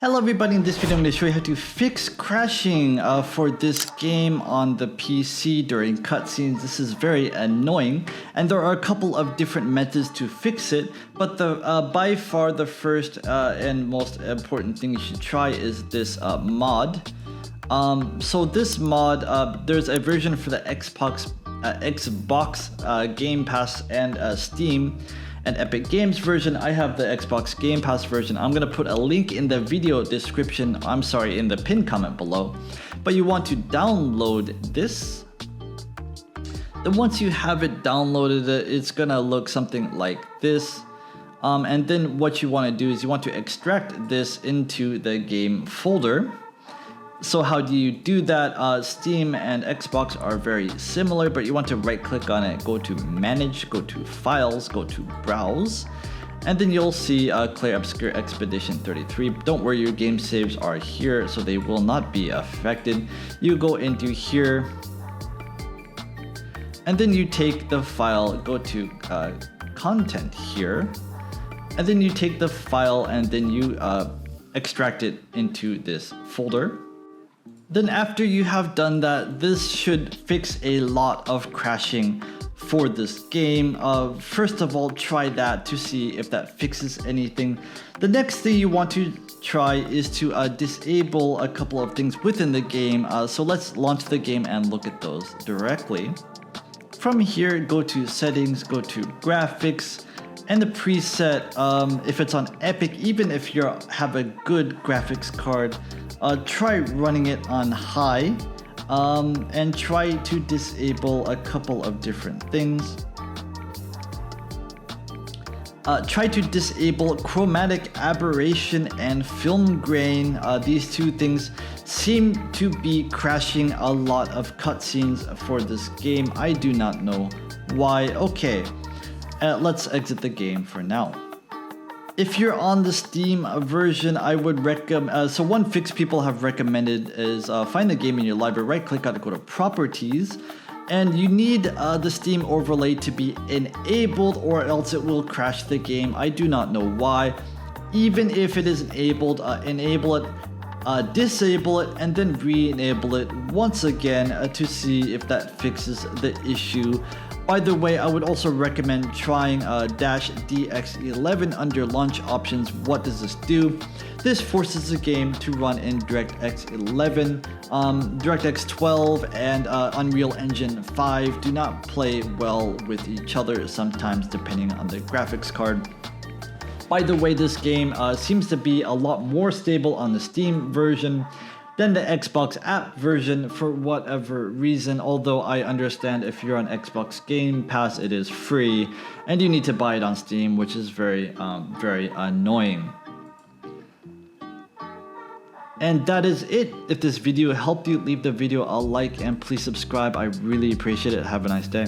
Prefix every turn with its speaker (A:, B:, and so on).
A: Hello everybody, in this video I'm going to show you how to fix crashing for this game on the PC during cutscenes. This is very annoying and there are a couple of different methods to fix it, but by far the first and most important thing you should try is this mod. So this mod, there's a version for the Xbox Game Pass and Steam and Epic Games version. I have the Xbox Game Pass version. I'm gonna put a link in the video description, in the pinned comment below. But you want to download this. Then once you have it downloaded, it's gonna look something like this. And then what you wanna do is you want to extract this into the game folder. So how do you do that? Steam and Xbox are very similar, but you want to right click on it, go to Manage, go to Files, go to Browse, and then you'll see Clair Obscur Expedition 33. Don't worry, your game saves are here, so they will not be affected. You go into here, and then you take the file, go to Content here, and then you take the file and then you extract it into this folder. Then after you have done that, this should fix a lot of crashing for this game. First of all, try that to see if that fixes anything. The next thing you want to try is to disable a couple of things within the game. So let's launch the game and look at those directly. From here, go to Settings, go to Graphics, and the preset, if it's on Epic, even if you have a good graphics card, try running it on high and try to disable a couple of different things. Try to disable chromatic aberration and film grain. These two things seem to be crashing a lot of cutscenes for this game. I do not know why. Okay, let's exit the game for now. If you're on the Steam version, I would recommend, so one fix people have recommended is find the game in your library, right click on it, go to Properties, and you need the Steam overlay to be enabled or else it will crash the game. I do not know why. Even if it is enabled, enable it, disable it, and then re-enable it once again to see if that fixes the issue. By the way, I would also recommend trying -DX11 under launch options. What does this do? This forces the game to run in DirectX 11. DirectX 12 and Unreal Engine 5 do not play well with each other sometimes depending on the graphics card. By the way, this game seems to be a lot more stable on the Steam version than the Xbox app version for whatever reason, although I understand if you're on Xbox Game Pass, it is free, and you need to buy it on Steam, which is very annoying. And that is it. If this video helped you, leave the video a like and please subscribe. I really appreciate it. Have a nice day.